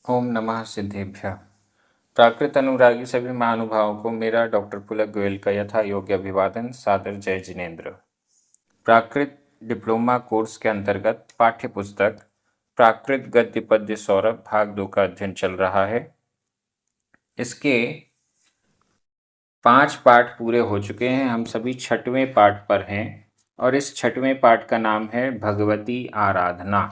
ओम नमः सिद्धेभ्यः। प्राकृत अनुरागी सभी महानुभावों को मेरा डॉक्टर पुलक गोयल का यथा योग्य अभिवादन, सादर जय जिनेन्द्र। प्राकृत डिप्लोमा कोर्स के अंतर्गत पाठ्य पुस्तक प्राकृत गद्य पद्य सौरभ भाग 2 का अध्ययन चल रहा है। इसके 5 पाठ पूरे हो चुके हैं। हम सभी 6वें पाठ पर हैं और इस 6वें पाठ का नाम है भगवती आराधना।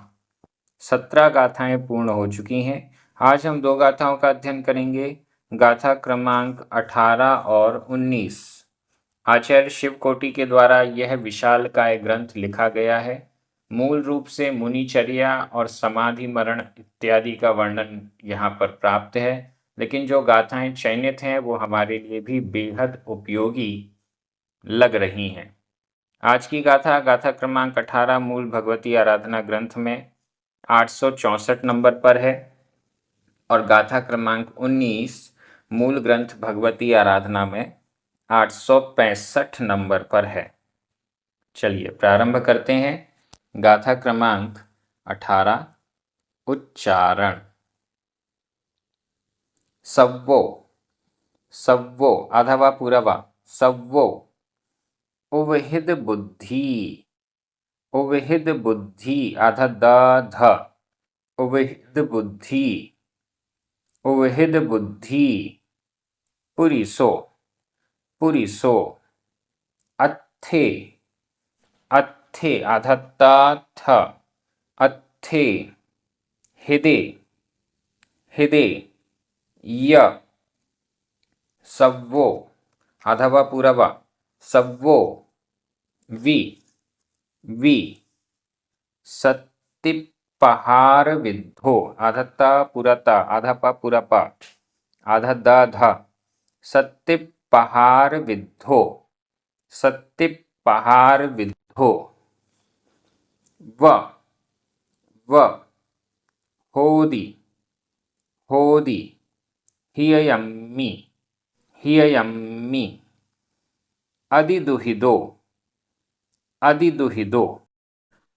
17 गाथाएं पूर्ण हो चुकी हैं। आज हम 2 गाथाओं का अध्ययन करेंगे, गाथा क्रमांक 18 और 19। आचार्य शिवकोटि के द्वारा यह विशालकाय ग्रंथ लिखा गया है। मूल रूप से मुनिचर्या और समाधि मरण इत्यादि का वर्णन यहाँ पर प्राप्त है, लेकिन जो गाथाएं चयनित हैं वो हमारे लिए भी बेहद उपयोगी लग रही हैं। आज की गाथा, गाथा क्रमांक 18 मूल भगवती आराधना ग्रंथ में 864 नंबर पर है और गाथा क्रमांक 19 मूल ग्रंथ भगवती आराधना में 865 नंबर पर है। चलिए प्रारंभ करते हैं। गाथा क्रमांक 18। उच्चारण। सव्वो, सव्वो आधा वा पूरा वा, सव्वो। उवहिद बुद्धि, उवहिद बुद्धि आधा द ध, उवहिद बुद्धि, उवहिद बुद्धि। पुरिसो, पुरिसो। अत्थे, अत्थे आधा ता थ, अत्थे। हिदे, हिदे। य, सव्वो आधा वा पूरा वा, सव्वो। वि, वि। सत्तिपहार विद्धो आधा ता पूरा ता, आधा पा पूरा पा, आधा दा धा। सत्तिपहार विद्धो, सत्तिपहार विद्धो। व, व। होदी, होदी। हिययम्मि, हिययम्मि। अदिदुहिदो, अदिदुहिदो।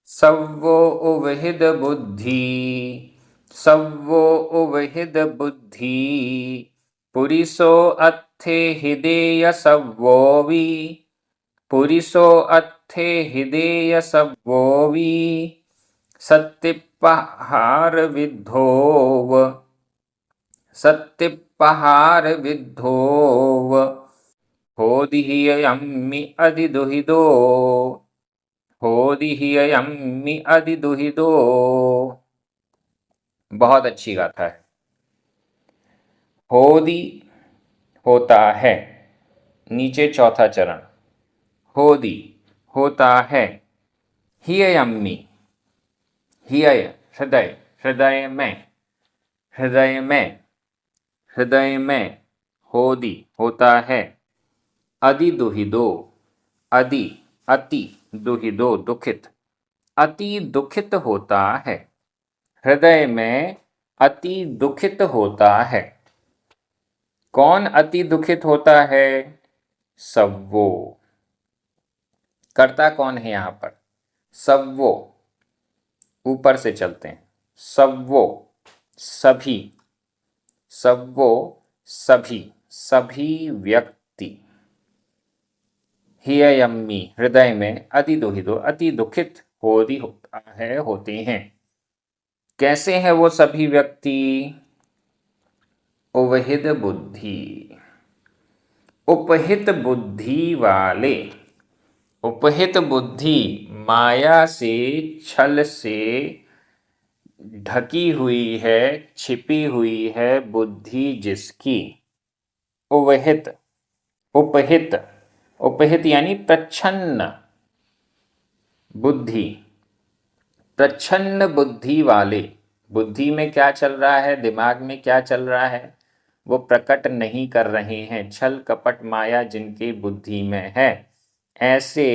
सव्वो उवहिद बुद्धि, सव्वो उवहिद बुद्धि। पुरिसो अत्थे हिदेय सव्वो वि, पुरिसो अत्थे हिदेय सव्वो वि। सत्तिपहार विद्धोव, सत्तिपहार विद्धोव। होदि हिययम्मि अदिदुहिदो, होदि हिययम्मि अदिदुहिदो। बहुत अच्छी गाथा है। होदि होता है, नीचे चौथा चरण। होदि होता है। हिययम्मि, हियय हृदय, हृदय में, हृदय में, हृदय में। होदि होता है। अदिदुहिदो, अदि अति, दुहिदो दुखित, अति दुखित होता है। हृदय में अति दुखित होता है। कौन अति दुखित होता है? सव्वो। कर्ता कौन है यहां पर? सव्वो। ऊपर से चलते हैं। सव्वो सभी, सव्वो सभी, सभी व्यक्ति। हिययम्मि हृदय में, अति दुहिदो अति दुखित होदि होता है, होते हैं। कैसे हैं वो सभी व्यक्ति? उवहिद बुद्धि, उपहित बुद्धि वाले। उपहित बुद्धि माया से, छल से ढकी हुई है, छिपी हुई है बुद्धि जिसकी। उवहित, उपहित, उपहित यानी प्रच्छन्न बुद्धि, प्रच्छन्न बुद्धि वाले। बुद्धि में क्या चल रहा है, दिमाग में क्या चल रहा है, वो प्रकट नहीं कर रहे हैं। छल कपट माया जिनकी बुद्धि में है, ऐसे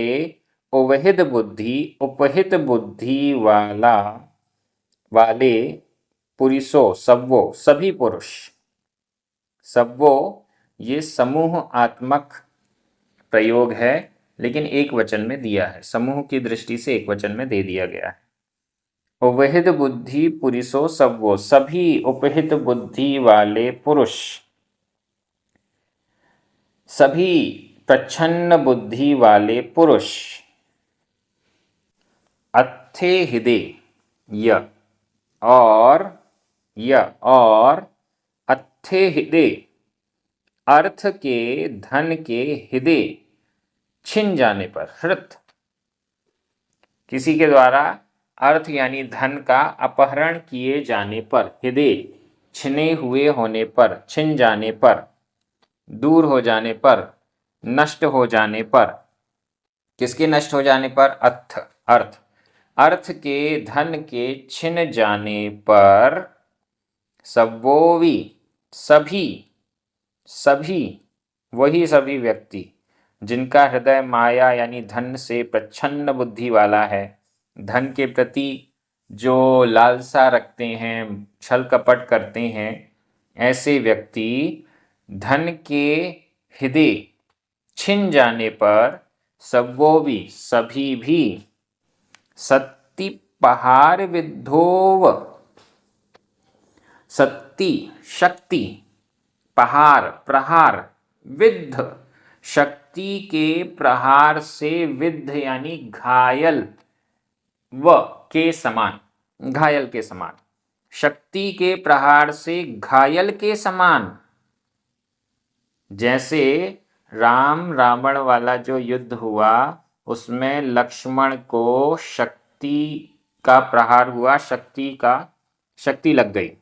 उवहित बुद्धि, उपहित बुद्धि वाला, वाले। पुरुषो सव्वो सभी पुरुष। सव्वो ये समूह आत्मक प्रयोग है, लेकिन एक वचन में दिया है। समूह की दृष्टि से एक वचन में दे दिया गया है। उपहित बुद्धि पुरुषो सबो, सभी उपहित बुद्धि वाले पुरुष, सभी प्रच्छन्न बुद्धि वाले पुरुष। अत्थे हृदय य और अत्थे हृदय अर्थ के धन के हृदय छिन जाने पर, हृत किसी के द्वारा अर्थ यानी धन का अपहरण किए जाने पर, हृदय छिने हुए होने पर, छिन जाने पर, दूर हो जाने पर, नष्ट हो जाने पर। किसके नष्ट हो जाने पर? अर्थ के धन के छिन जाने पर सबोवी सभी वही सभी व्यक्ति जिनका हृदय माया यानी धन से प्रच्छन्न बुद्धि वाला है, धन के प्रति जो लालसा रखते हैं, छल कपट करते हैं, ऐसे व्यक्ति धन के हृदय छिन जाने पर सबोवी सभी भी सत्ति पहार विद्धोव, सत्ति शक्ति, पहार प्रहार, विद्ध शक्ति के प्रहार से, विद्ध यानी घायल, व के समान, घायल के समान, शक्ति के प्रहार से घायल के समान। जैसे राम रावण वाला जो युद्ध हुआ उसमें लक्ष्मण को शक्ति का प्रहार हुआ, शक्ति लग गई,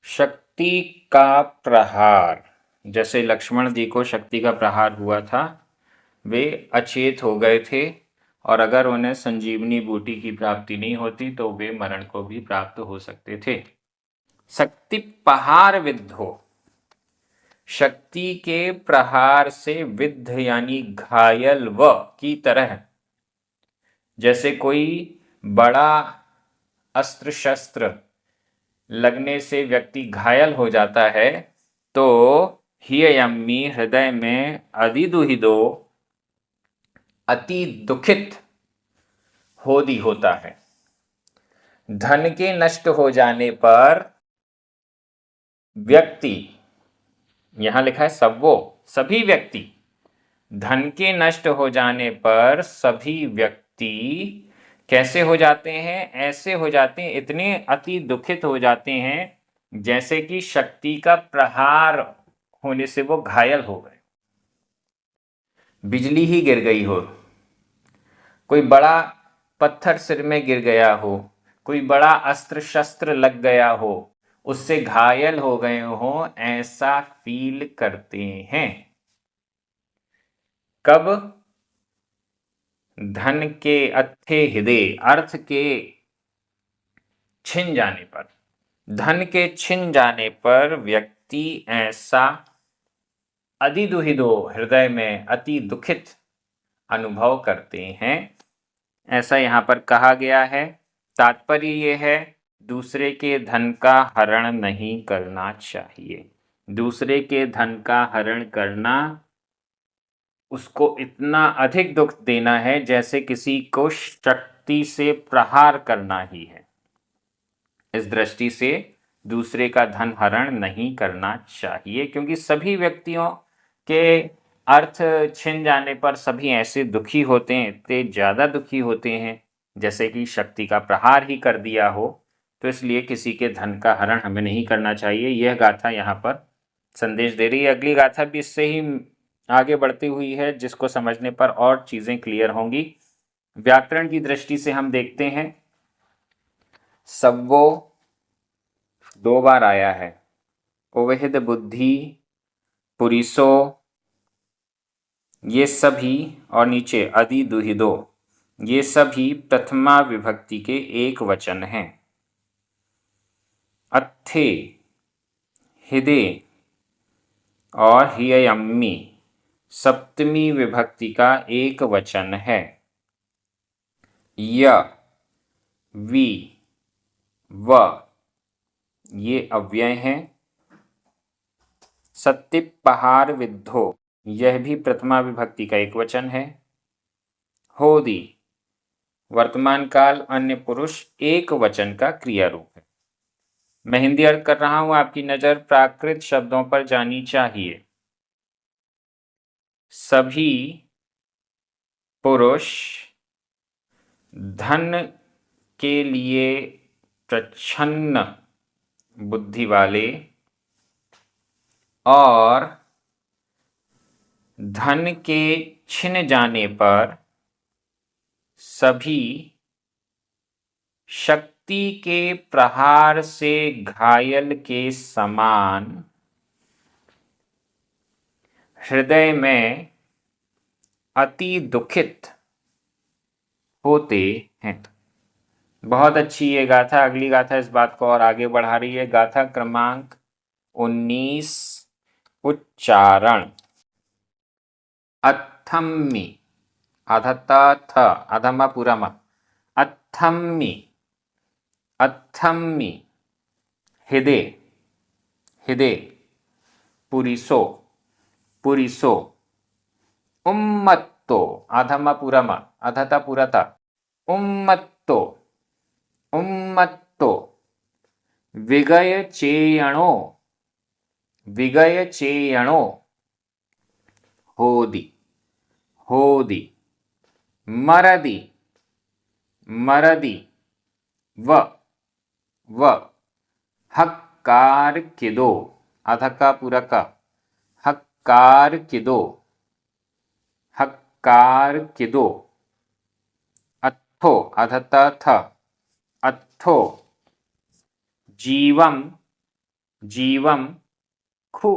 शक्ति का प्रहार, जैसे लक्ष्मण जी को शक्ति का प्रहार हुआ था, वे अचेत हो गए थे और अगर उन्हें संजीवनी बूटी की प्राप्ति नहीं होती तो वे मरण को भी प्राप्त हो सकते थे। शक्ति पहार विद्धो, शक्ति के प्रहार से विद्ध यानी घायल व की तरह। जैसे कोई बड़ा अस्त्र शस्त्र लगने से व्यक्ति घायल हो जाता है तो हिययम्मी हृदय में अधिदुहिदो अति दुखित होदी होता है। धन के नष्ट हो जाने पर व्यक्ति, यहां लिखा है सबवो सभी व्यक्ति, धन के नष्ट हो जाने पर सभी व्यक्ति कैसे हो जाते हैं? ऐसे हो जाते हैं, इतने अति दुखित हो जाते हैं जैसे कि शक्ति का प्रहार होने से वो घायल हो गए, बिजली ही गिर गई हो, कोई बड़ा पत्थर सिर में गिर गया हो, कोई बड़ा अस्त्र शस्त्र लग गया हो, उससे घायल हो गए हो, ऐसा फील करते हैं। कब? धन के अत्थे हृदय अर्थ के छिन जाने पर, धन के छिन जाने पर व्यक्ति ऐसा अधिदुहिदो हृदय में अति दुखित अनुभव करते हैं, ऐसा यहाँ पर कहा गया है। तात्पर्य ये है दूसरे के धन का हरण नहीं करना चाहिए। दूसरे के धन का हरण करना उसको इतना अधिक दुख देना है जैसे किसी को शक्ति से प्रहार करना ही है। इस दृष्टि से दूसरे का धन हरण नहीं करना चाहिए, क्योंकि सभी व्यक्तियों के अर्थ छिन जाने पर सभी ऐसे दुखी होते हैं, इतने ज़्यादा दुखी होते हैं जैसे कि शक्ति का प्रहार ही कर दिया हो। तो इसलिए किसी के धन का हरण हमें नहीं करना चाहिए। यह गाथा यहाँ पर संदेश दे रही है। अगली गाथा भी इससे ही आगे बढ़ती हुई है, जिसको समझने पर और चीज़ें क्लियर होंगी। व्याकरण की दृष्टि से हम देखते हैं, सबवो 2 बार आया है, उपहित बुद्धि, पुरुषो, ये सभी, और नीचे अधिदुहिदो, ये सभी प्रथमा विभक्ति के एक वचन हैं। अत्थे, हृदय और हिययम्मी सप्तमी विभक्ति का एक वचन है। य, वि, व ये अव्यय हैं। सत्तिपहार विद्धो, यह भी प्रथमा विभक्ति का एक वचन है। होदी, वर्तमान काल अन्य पुरुष एक वचन का क्रिया रूप है। मैं हिंदी अर्थ कर रहा हूं, आपकी नजर प्राकृत शब्दों पर जानी चाहिए। सभी पुरुष धन के लिए प्रच्छन्न बुद्धि वाले और धन के छिन जाने पर सभी शक्ति के प्रहार से घायल के समान हृदय में अति दुखित होते हैं। बहुत अच्छी ये गाथा। अगली गाथा इस बात को और आगे बढ़ा रही है। गाथा क्रमांक 19, उच्चारण। अथम्मि, आधा थ, आधा मा पूरा मा। अथम्मि, अथम्मि, हृदय, हृदय, पुरिसो, पुरिसो, उम्मत्तो, आधा मा पूरा मा, आधा ता पूरा ता, उम्मत्तो, उम्मत्तो, विगय चेयणो, विगय चेयणो, होदी, होदी, मरदी, मरदी, व हक्कार किदो, आधा का पूरा का, हक्कार किदो, हक्कार किदो, अत्थो, आधा था, अत्थो, जीवम, जीवम, खु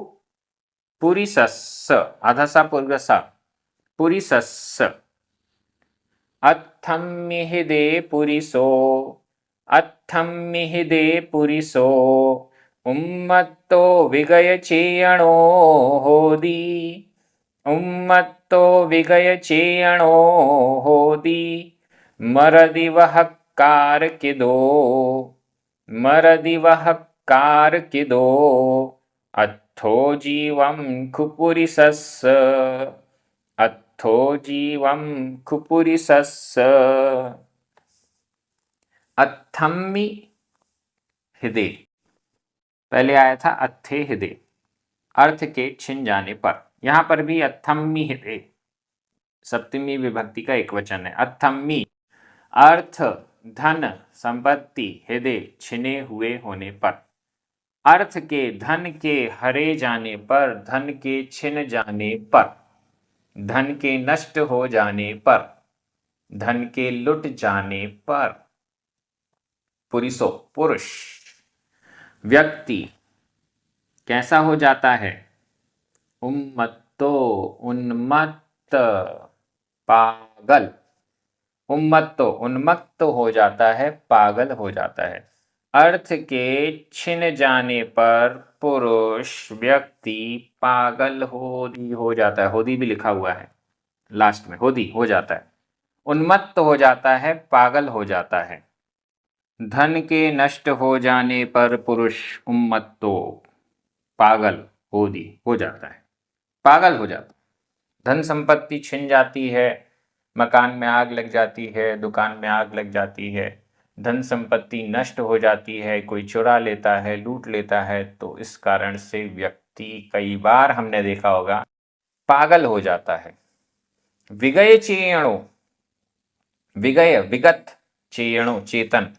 पुरिसस्स, आधा सा पूर्व सा, पुरिसस्स, अत्थम्मिहिदे पुरिसो, अत्थम्मिहिदे पुरिसो, उम्मत्तो विगय चेयणो होदी, उम्मत्तो विगय चेयणो होदी, मरदिव हक्कार किदो, मरदिव हक्कार किदो, अत्थो जीवम खुपुरिसस्स, अत्थो जीवम खुपुरिसस्स। अथम्मि हृदय, पहले आया था अत्थे हृदय, अर्थ के छिन जाने पर। यहां पर भी अथम्मि हृदय सप्तमी विभक्ति का एक वचन है। अथम्मि अर्थ धन संपत्ति, हृदय छिने हुए होने पर, अर्थ के धन के हरे जाने पर, धन के छिन जाने पर, धन के नष्ट हो जाने पर, धन के लुट जाने पर। पुरुषो, पुरुष, व्यक्ति कैसा हो जाता है? उम्मत्तो, उन्मत्त, पागल, उम्मत्तो उन्मत्त हो जाता है, पागल हो जाता है। अर्थ के छिन जाने पर पुरुष व्यक्ति पागल होदी हो जाता है। होदी भी लिखा हुआ है लास्ट में, होदी हो जाता है, उन्मत्त हो जाता है, पागल हो जाता है। धन के नष्ट हो जाने पर पुरुष उम्मत्तो, पागल, होदी हो जाता है, पागल हो जाता है। धन संपत्ति छिन जाती है, मकान में आग लग जाती है, दुकान में आग लग जाती है, धन संपत्ति नष्ट हो जाती है, कोई चुरा लेता है, लूट लेता है, तो इस कारण से व्यक्ति कई बार हमने देखा होगा पागल हो जाता है। विगय चेयणो, विगय विगत, चेयणो चेतन,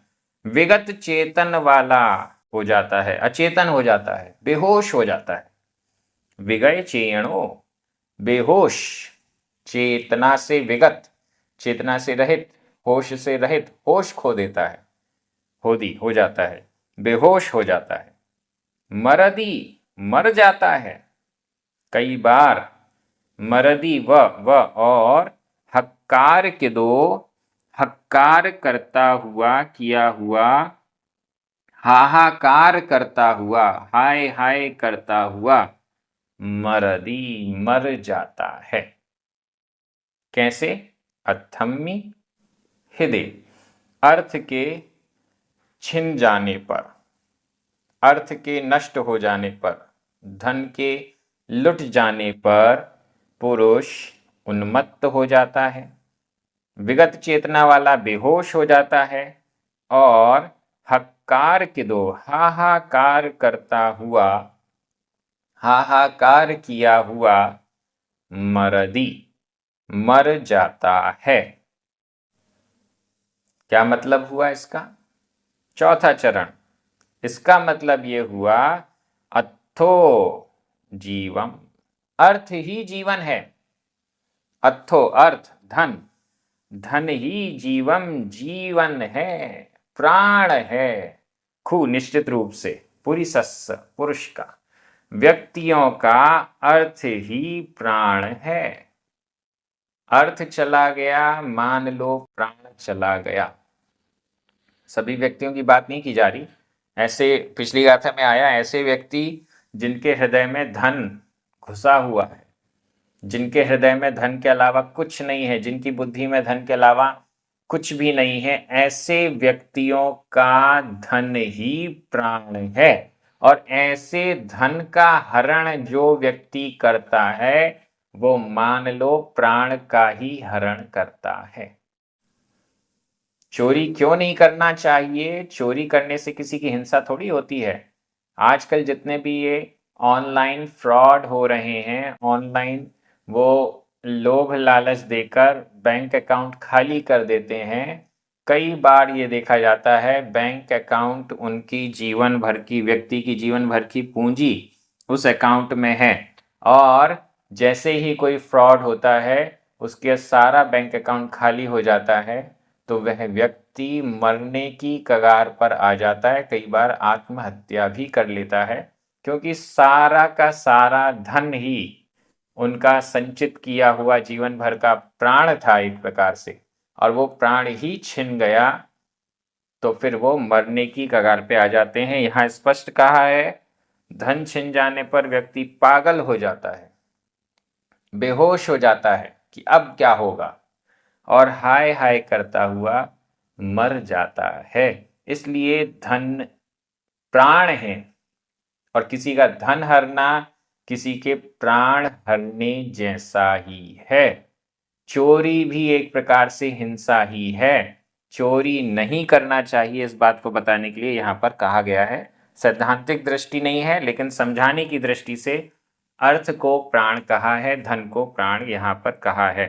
विगत चेतन वाला हो जाता है, अचेतन हो जाता है, बेहोश हो जाता है। विगय चेयणो, बेहोश, चेतना से विगत, चेतना से रहित, होश से रहित, होश खो देता है, होदी हो जाता है, बेहोश हो जाता है। मरदी, मर जाता है, कई बार। मरदी व और हक्कार के दो, हक्कार करता हुआ, किया हुआ, हाहाकार करता हुआ, हाय हाय करता हुआ, मरदी मर जाता है। कैसे? अथम्मि हृदय, अर्थ के छिन जाने पर, अर्थ के नष्ट हो जाने पर, धन के लुट जाने पर पुरुष उन्मत्त हो जाता है, विगत चेतना वाला बेहोश हो जाता है, और हक्कार के दो हाहाकार करता हुआ, हाहाकार किया हुआ मरदी मर जाता है। क्या मतलब हुआ इसका? चौथा चरण, इसका मतलब ये हुआ अथो जीवम, अर्थ ही जीवन है। अथो अर्थ धन, धन ही जीवम जीवन है, प्राण है। खु निश्चित रूप से, पूरी सस्य पुरुष का, व्यक्तियों का अर्थ ही प्राण है। अर्थ चला गया, मान लो प्राण चला गया। सभी व्यक्तियों की बात नहीं की जा रही। ऐसे पिछली गाथा में आया, ऐसे व्यक्ति जिनके हृदय में धन घुसा हुआ है, जिनके हृदय में धन के अलावा कुछ नहीं है, जिनकी बुद्धि में धन के अलावा कुछ भी नहीं है, ऐसे व्यक्तियों का धन ही प्राण है। और ऐसे धन का हरण जो व्यक्ति करता है, वो मान लो प्राण का ही हरण करता है। चोरी क्यों नहीं करना चाहिए? चोरी करने से किसी की हिंसा थोड़ी होती है। आजकल जितने भी ये ऑनलाइन फ्रॉड हो रहे हैं, ऑनलाइन वो लोभ लालच देकर बैंक अकाउंट खाली कर देते हैं। कई बार ये देखा जाता है, बैंक अकाउंट उनकी जीवन भर की, व्यक्ति की जीवन भर की पूंजी उस अकाउंट में है, और जैसे ही कोई फ्रॉड होता है, उसके सारा बैंक अकाउंट खाली हो जाता है, तो वह व्यक्ति मरने की कगार पर आ जाता है। कई बार आत्महत्या भी कर लेता है, क्योंकि सारा का सारा धन ही उनका संचित किया हुआ जीवन भर का प्राण था एक प्रकार से, और वो प्राण ही छिन गया, तो फिर वो मरने की कगार पे आ जाते हैं। यहाँ स्पष्ट कहा है, धन छिन जाने पर व्यक्ति पागल हो जाता है, बेहोश हो जाता है कि अब क्या होगा, और हाय हाय करता हुआ मर जाता है। इसलिए धन प्राण है, और किसी का धन हरना किसी के प्राण हरने जैसा ही है। चोरी भी एक प्रकार से हिंसा ही है। चोरी नहीं करना चाहिए, इस बात को बताने के लिए यहाँ पर कहा गया है। सैद्धांतिक दृष्टि नहीं है, लेकिन समझाने की दृष्टि से अर्थ को प्राण कहा है, धन को प्राण यहाँ पर कहा है।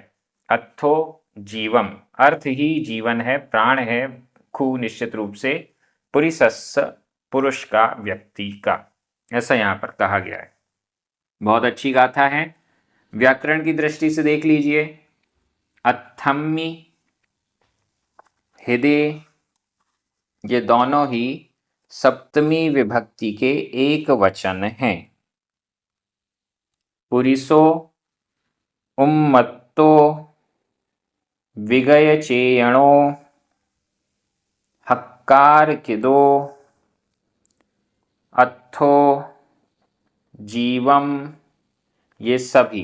अथो जीवम, अर्थ ही जीवन है, प्राण है। खु निश्चित रूप से पुरिसस्स, पुरुष का, व्यक्ति का, ऐसा यहाँ पर कहा गया है। बहुत अच्छी गाथा है। व्याकरण की दृष्टि से देख लीजिए, अथम्मी, हृदय, ये दोनों ही सप्तमी विभक्ति के एक वचन हैं। पुरिसो, उम्मत्तो, विगयचेयणो, हक्कार किदो, अथो, जीवम, ये सभी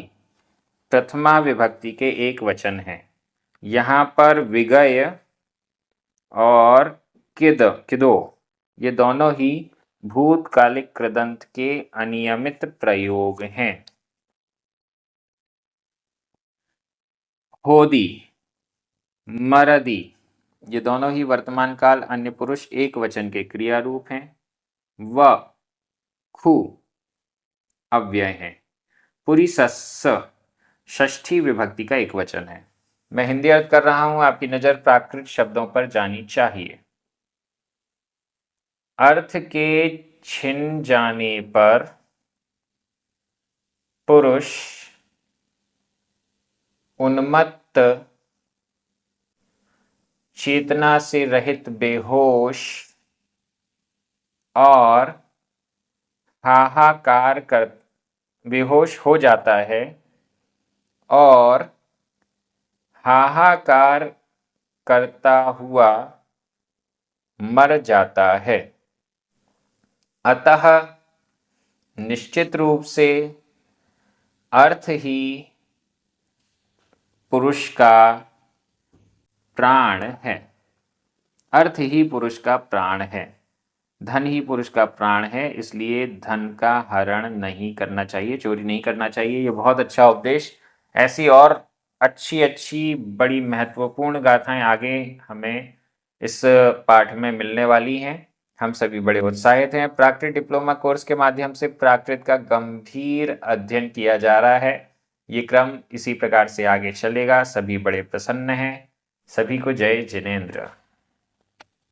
प्रथमा विभक्ति के एक वचन हैं। यहाँ पर विगय और किदो, ये दोनों ही भूतकालिक कृदंत के अनियमित प्रयोग हैं। होदी, मरदी, ये दोनों ही वर्तमान काल अन्य पुरुष एक वचन के क्रिया रूप हैं। व, खु अव्यय हैं। पुरिसस्स षष्ठी विभक्ति का एक वचन है। मैं हिंदी अर्थ कर रहा हूं, आपकी नजर प्राकृत शब्दों पर जानी चाहिए। अर्थ के छिन जाने पर पुरुष उन्मत्त, चेतना से रहित बेहोश और हाहाकार कर बेहोश हो जाता है, और हाहाकार करता हुआ मर जाता है। अतः निश्चित रूप से अर्थ ही पुरुष का प्राण है। अर्थ ही पुरुष का प्राण है, धन ही पुरुष का प्राण है। इसलिए धन का हरण नहीं करना चाहिए, चोरी नहीं करना चाहिए। ये बहुत अच्छा उपदेश। ऐसी और अच्छी अच्छी बड़ी महत्वपूर्ण गाथाएं आगे हमें इस पाठ में मिलने वाली हैं। हम सभी बड़े उत्साहित हैं। प्राकृत डिप्लोमा कोर्स के माध्यम से प्राकृत का गंभीर अध्ययन किया जा रहा है। ये क्रम इसी प्रकार से आगे चलेगा। सभी बड़े प्रसन्न हैं। सभी को जय जिनेंद्र।